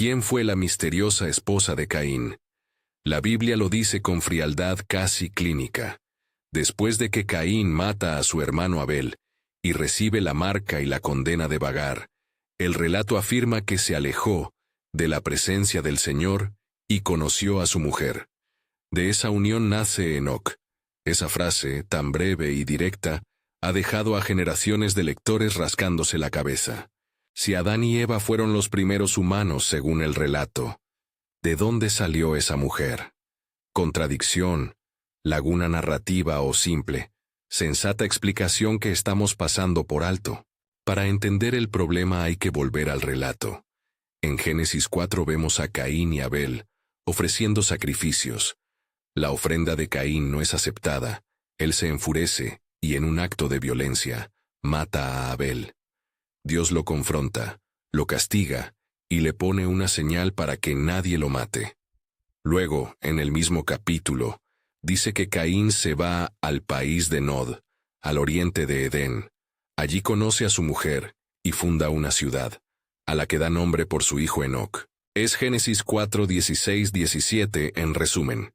¿Quién fue la misteriosa esposa de Caín? La Biblia lo dice con frialdad casi clínica. Después de que Caín mata a su hermano Abel y recibe la marca y la condena de vagar, el relato afirma que se alejó de la presencia del Señor y conoció a su mujer. De esa unión nace Enoc. Esa frase, tan breve y directa, ha dejado a generaciones de lectores rascándose la cabeza. Si Adán y Eva fueron los primeros humanos según el relato, ¿de dónde salió esa mujer? Contradicción, laguna narrativa o simple, sensata explicación que estamos pasando por alto. Para entender el problema hay que volver al relato. En Génesis 4 vemos a Caín y Abel ofreciendo sacrificios. La ofrenda de Caín no es aceptada, él se enfurece y en un acto de violencia mata a Abel. Dios lo confronta, lo castiga y le pone una señal para que nadie lo mate. Luego, en el mismo capítulo, dice que Caín se va al país de Nod, al oriente de Edén. Allí conoce a su mujer y funda una ciudad, a la que da nombre por su hijo Enoc. Es Génesis 4, 16, 17 en resumen.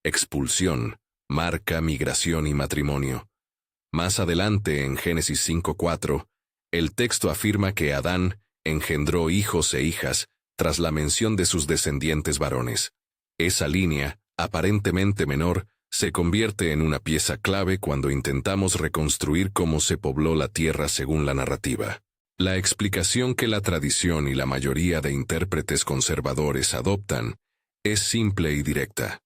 Expulsión, marca, migración y matrimonio. Más adelante, en Génesis 5, 4, el texto afirma que Adán engendró hijos e hijas tras la mención de sus descendientes varones. Esa línea, aparentemente menor, se convierte en una pieza clave cuando intentamos reconstruir cómo se pobló la tierra según la narrativa. La explicación que la tradición y la mayoría de intérpretes conservadores adoptan es simple y directa.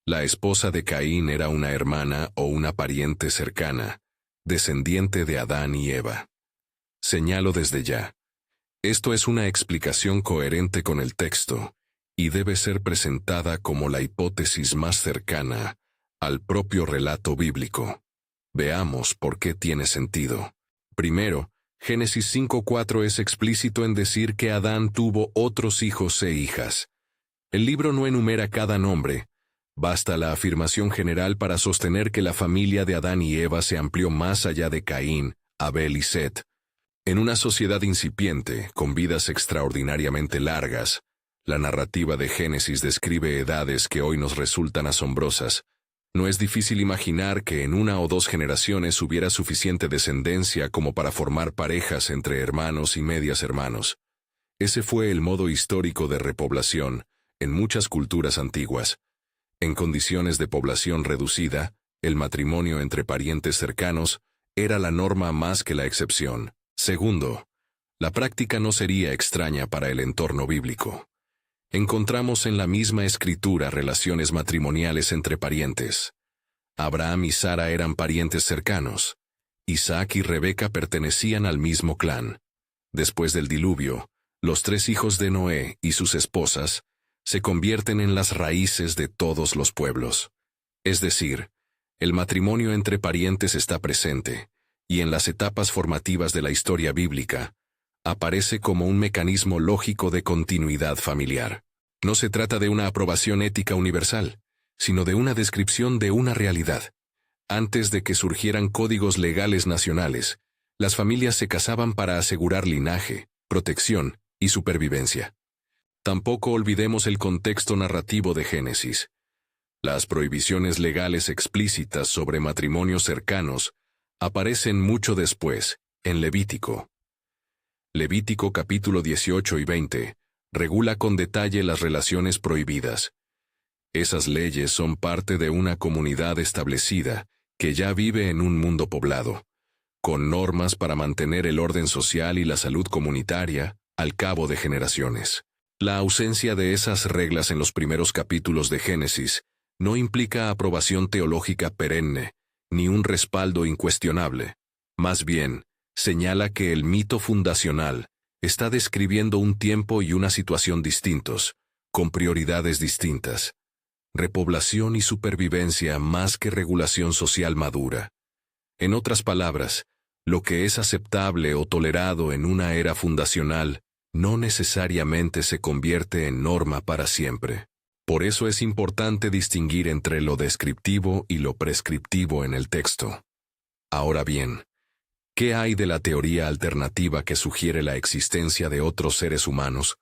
La esposa de Caín era una hermana o una pariente cercana, descendiente de Adán y Eva. Señalo desde ya. Esto es una explicación coherente con el texto, y debe ser presentada como la hipótesis más cercana al propio relato bíblico. Veamos por qué tiene sentido. Primero, Génesis 5:4 es explícito en decir que Adán tuvo otros hijos e hijas. El libro no enumera cada nombre. Basta la afirmación general para sostener que la familia de Adán y Eva se amplió más allá de Caín, Abel y Set. En una sociedad incipiente, con vidas extraordinariamente largas, la narrativa de Génesis describe edades que hoy nos resultan asombrosas. No es difícil imaginar que en una o dos generaciones hubiera suficiente descendencia como para formar parejas entre hermanos y medias hermanos. Ese fue el modo histórico de repoblación en muchas culturas antiguas. En condiciones de población reducida, el matrimonio entre parientes cercanos era la norma más que la excepción. Segundo, la práctica no sería extraña para el entorno bíblico. Encontramos en la misma escritura relaciones matrimoniales entre parientes. Abraham y Sara eran parientes cercanos. Isaac y Rebeca pertenecían al mismo clan. Después del diluvio, los 3 hijos de Noé y sus esposas se convierten en las raíces de todos los pueblos. Es decir, el matrimonio entre parientes está presente, y en las etapas formativas de la historia bíblica, aparece como un mecanismo lógico de continuidad familiar. No se trata de una aprobación ética universal, sino de una descripción de una realidad. Antes de que surgieran códigos legales nacionales, las familias se casaban para asegurar linaje, protección y supervivencia. Tampoco olvidemos el contexto narrativo de Génesis. Las prohibiciones legales explícitas sobre matrimonios cercanos aparecen mucho después, en Levítico. Levítico capítulo 18 y 20 regula con detalle las relaciones prohibidas. Esas leyes son parte de una comunidad establecida que ya vive en un mundo poblado, con normas para mantener el orden social y la salud comunitaria al cabo de generaciones. La ausencia de esas reglas en los primeros capítulos de Génesis no implica aprobación teológica perenne, ni un respaldo incuestionable. Más bien, señala que el mito fundacional está describiendo un tiempo y una situación distintos, con prioridades distintas. Repoblación y supervivencia más que regulación social madura. En otras palabras, lo que es aceptable o tolerado en una era fundacional no necesariamente se convierte en norma para siempre. Por eso es importante distinguir entre lo descriptivo y lo prescriptivo en el texto. Ahora bien, ¿qué hay de la teoría alternativa que sugiere la existencia de otros seres humanos?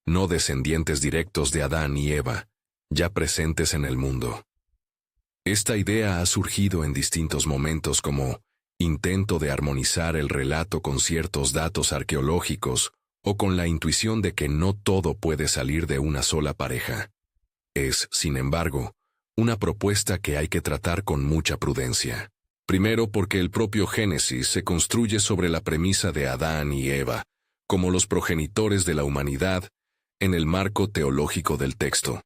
no descendientes directos de Adán y Eva, ya presentes en el mundo. Esta idea ha surgido en distintos momentos como intento de armonizar el relato con ciertos datos arqueológicos o con la intuición de que no todo puede salir de una sola pareja. Es, sin embargo, una propuesta que hay que tratar con mucha prudencia. Primero, porque el propio Génesis se construye sobre la premisa de Adán y Eva, como los progenitores de la humanidad, en el marco teológico del texto.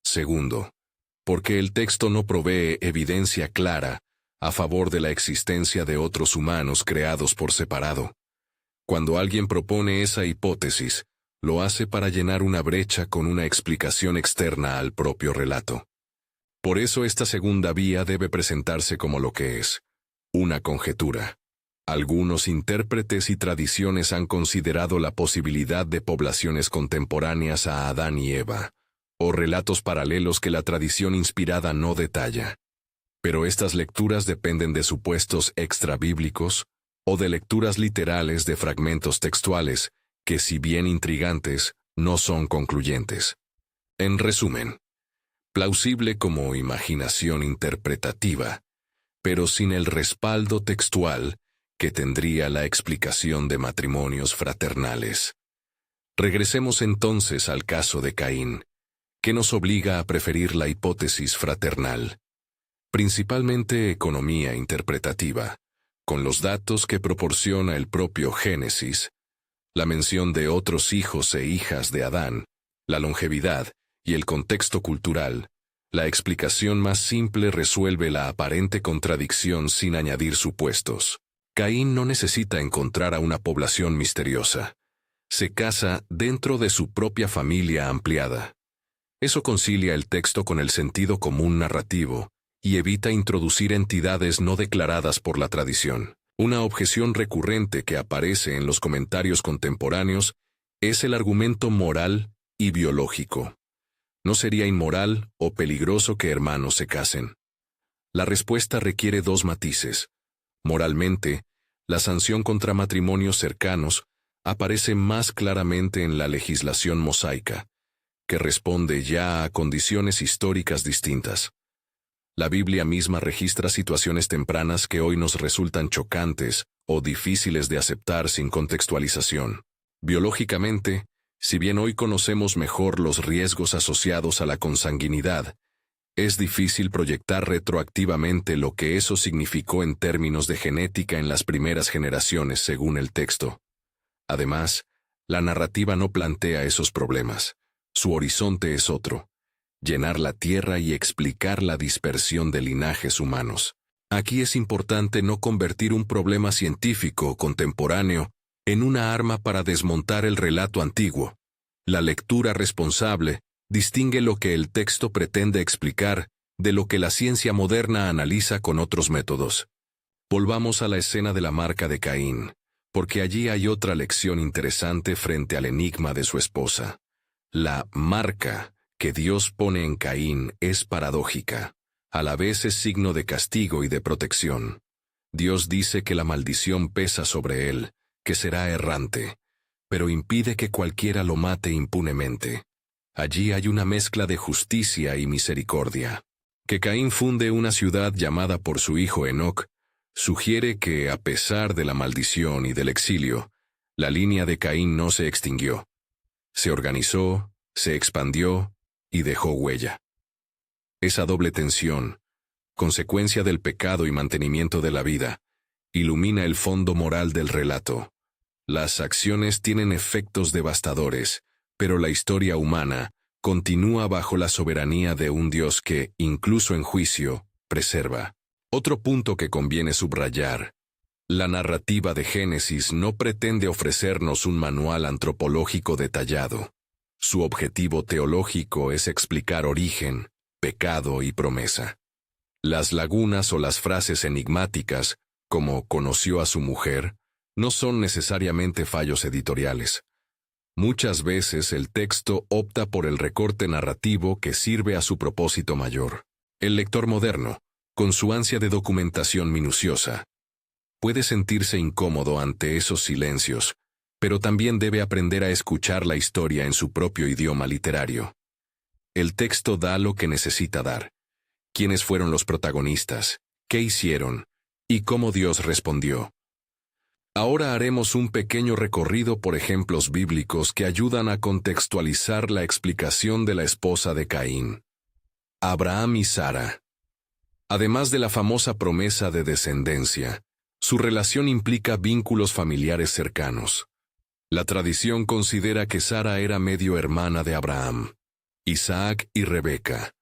Segundo, porque el texto no provee evidencia clara a favor de la existencia de otros humanos creados por separado. Cuando alguien propone esa hipótesis, lo hace para llenar una brecha con una explicación externa al propio relato. Por eso esta segunda vía debe presentarse como lo que es, una conjetura. Algunos intérpretes y tradiciones han considerado la posibilidad de poblaciones contemporáneas a Adán y Eva, o relatos paralelos que la tradición inspirada no detalla. Pero estas lecturas dependen de supuestos extrabíblicos o de lecturas literales de fragmentos textuales, que si bien intrigantes, no son concluyentes. En resumen, plausible como imaginación interpretativa, pero sin el respaldo textual que tendría la explicación de matrimonios fraternales. Regresemos entonces al caso de Caín, que nos obliga a preferir la hipótesis fraternal. Principalmente economía interpretativa, con los datos que proporciona el propio Génesis, la mención de otros hijos e hijas de Adán, la longevidad y el contexto cultural. La explicación más simple resuelve la aparente contradicción sin añadir supuestos. Caín no necesita encontrar a una población misteriosa. Se casa dentro de su propia familia ampliada. Eso concilia el texto con el sentido común narrativo y evita introducir entidades no declaradas por la tradición. Una objeción recurrente que aparece en los comentarios contemporáneos es el argumento moral y biológico. ¿No sería inmoral o peligroso que hermanos se casen? La respuesta requiere dos matices. Moralmente, la sanción contra matrimonios cercanos aparece más claramente en la legislación mosaica, que responde ya a condiciones históricas distintas. La Biblia misma registra situaciones tempranas que hoy nos resultan chocantes o difíciles de aceptar sin contextualización. Biológicamente, si bien hoy conocemos mejor los riesgos asociados a la consanguinidad, es difícil proyectar retroactivamente lo que eso significó en términos de genética en las primeras generaciones según el texto. Además, la narrativa no plantea esos problemas. Su horizonte es otro: llenar la tierra y explicar la dispersión de linajes humanos. Aquí es importante no convertir un problema científico contemporáneo en una arma para desmontar el relato antiguo. La lectura responsable distingue lo que el texto pretende explicar de lo que la ciencia moderna analiza con otros métodos. Volvamos a la escena de la marca de Caín, porque allí hay otra lección interesante frente al enigma de su esposa. La marca que Dios pone en Caín es paradójica. A la vez es signo de castigo y de protección. Dios dice que la maldición pesa sobre él, que será errante, pero impide que cualquiera lo mate impunemente. Allí hay una mezcla de justicia y misericordia. Que Caín funde una ciudad llamada por su hijo Enoc sugiere que, a pesar de la maldición y del exilio, la línea de Caín no se extinguió. Se organizó, se expandió y dejó huella. Esa doble tensión, consecuencia del pecado y mantenimiento de la vida, ilumina el fondo moral del relato. Las acciones tienen efectos devastadores, pero la historia humana continúa bajo la soberanía de un Dios que, incluso en juicio, preserva. Otro punto que conviene subrayar: la narrativa de Génesis no pretende ofrecernos un manual antropológico detallado. Su objetivo teológico es explicar origen, pecado y promesa. Las lagunas o las frases enigmáticas, como conoció a su mujer, no son necesariamente fallos editoriales. Muchas veces el texto opta por el recorte narrativo que sirve a su propósito mayor. El lector moderno, con su ansia de documentación minuciosa, puede sentirse incómodo ante esos silencios, pero también debe aprender a escuchar la historia en su propio idioma literario. El texto da lo que necesita dar. ¿Quiénes fueron los protagonistas? ¿Qué hicieron? ¿Y cómo Dios respondió? Ahora haremos un pequeño recorrido por ejemplos bíblicos que ayudan a contextualizar la explicación de la esposa de Caín. Abraham y Sara. Además de la famosa promesa de descendencia, su relación implica vínculos familiares cercanos. La tradición considera que Sara era medio hermana de Abraham, Isaac y Rebeca.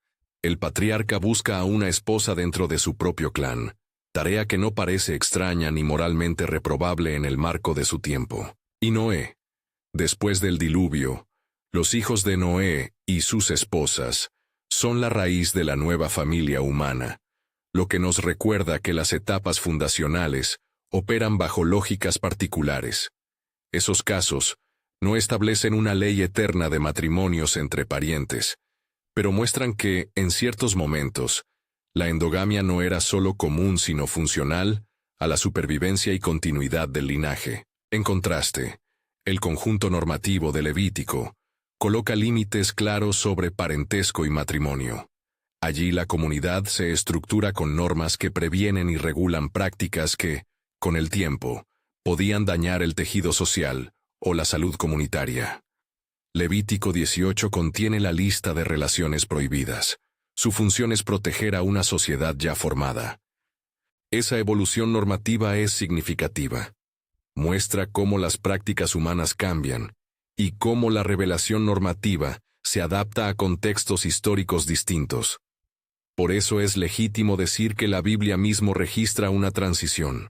El patriarca busca a una esposa dentro de su propio clan, tarea que no parece extraña ni moralmente reprobable en el marco de su tiempo. Y Noé. Después del diluvio, los hijos de Noé y sus esposas son la raíz de la nueva familia humana, lo que nos recuerda que las etapas fundacionales operan bajo lógicas particulares. Esos casos no establecen una ley eterna de matrimonios entre parientes, pero muestran que, en ciertos momentos, la endogamia no era solo común sino funcional a la supervivencia y continuidad del linaje. En contraste, el conjunto normativo de Levítico coloca límites claros sobre parentesco y matrimonio. Allí la comunidad se estructura con normas que previenen y regulan prácticas que, con el tiempo, podían dañar el tejido social o la salud comunitaria. Levítico 18 contiene la lista de relaciones prohibidas. Su función es proteger a una sociedad ya formada. Esa evolución normativa es significativa. Muestra cómo las prácticas humanas cambian y cómo la revelación normativa se adapta a contextos históricos distintos. Por eso es legítimo decir que la Biblia mismo registra una transición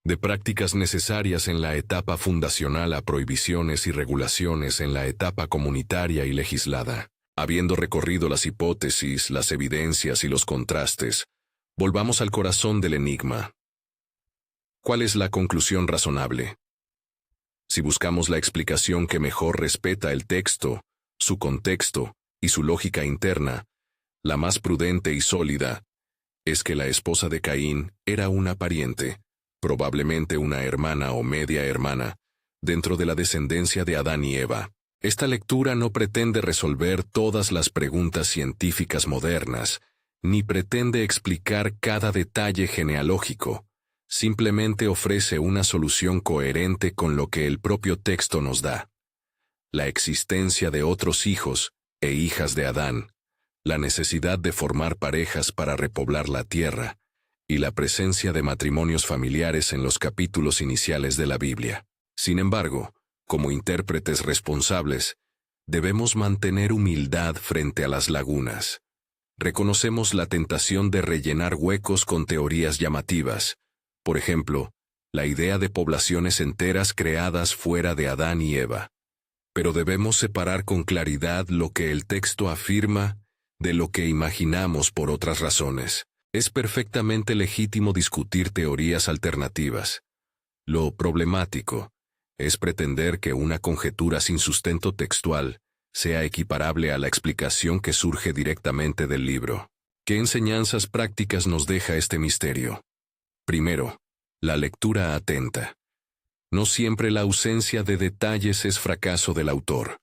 de prácticas necesarias en la etapa fundacional a prohibiciones y regulaciones en la etapa comunitaria y legislada. Habiendo recorrido las hipótesis, las evidencias y los contrastes, volvamos al corazón del enigma. ¿Cuál es la conclusión razonable? Si buscamos la explicación que mejor respeta el texto, su contexto y su lógica interna, la más prudente y sólida, es que la esposa de Caín era una pariente, probablemente una hermana o media hermana, dentro de la descendencia de Adán y Eva. Esta lectura no pretende resolver todas las preguntas científicas modernas, ni pretende explicar cada detalle genealógico, simplemente ofrece una solución coherente con lo que el propio texto nos da. La existencia de otros hijos e hijas de Adán, la necesidad de formar parejas para repoblar la tierra, y la presencia de matrimonios familiares en los capítulos iniciales de la Biblia. Sin embargo, como intérpretes responsables, debemos mantener humildad frente a las lagunas. Reconocemos la tentación de rellenar huecos con teorías llamativas, por ejemplo, la idea de poblaciones enteras creadas fuera de Adán y Eva. Pero debemos separar con claridad lo que el texto afirma de lo que imaginamos por otras razones. Es perfectamente legítimo discutir teorías alternativas. Lo problemático es pretender que una conjetura sin sustento textual sea equiparable a la explicación que surge directamente del libro. ¿Qué enseñanzas prácticas nos deja este misterio? Primero, la lectura atenta. No siempre la ausencia de detalles es fracaso del autor.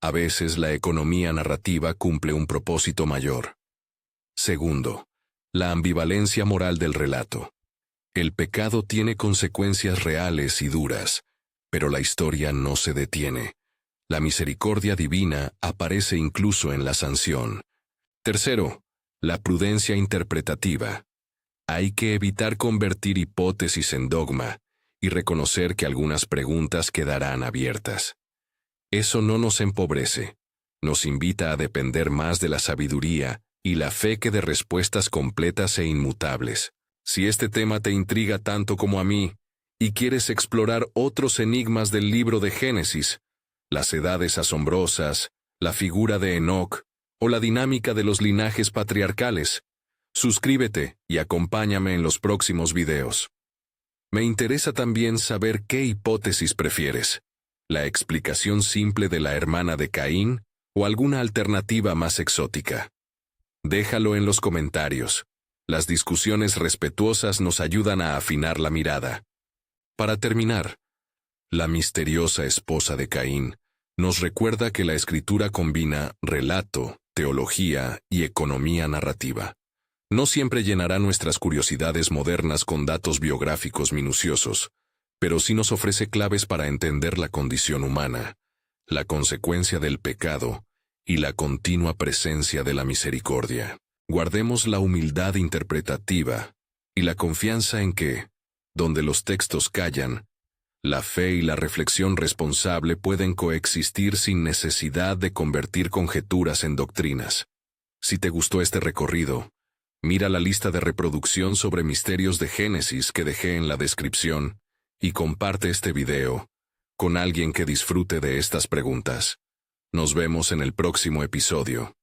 A veces la economía narrativa cumple un propósito mayor. Segundo, la ambivalencia moral del relato. El pecado tiene consecuencias reales y duras, pero la historia no se detiene. La misericordia divina aparece incluso en la sanción. Tercero, la prudencia interpretativa. Hay que evitar convertir hipótesis en dogma y reconocer que algunas preguntas quedarán abiertas. Eso no nos empobrece, nos invita a depender más de la sabiduría y la fe que de respuestas completas e inmutables. Si este tema te intriga tanto como a mí, y quieres explorar otros enigmas del libro de Génesis, las edades asombrosas, la figura de Enoc, o la dinámica de los linajes patriarcales, suscríbete y acompáñame en los próximos videos. Me interesa también saber qué hipótesis prefieres, la explicación simple de la hermana de Caín o alguna alternativa más exótica. Déjalo en los comentarios. Las discusiones respetuosas nos ayudan a afinar la mirada. Para terminar, La misteriosa esposa de Caín nos recuerda que la escritura combina relato, teología y economía narrativa. No siempre llenará nuestras curiosidades modernas con datos biográficos minuciosos, pero sí nos ofrece claves para entender la condición humana, la consecuencia del pecado y la continua presencia de la misericordia. Guardemos la humildad interpretativa y la confianza en que, donde los textos callan, la fe y la reflexión responsable pueden coexistir sin necesidad de convertir conjeturas en doctrinas. Si te gustó este recorrido, mira la lista de reproducción sobre misterios de Génesis que dejé en la descripción y comparte este video con alguien que disfrute de estas preguntas. Nos vemos en el próximo episodio.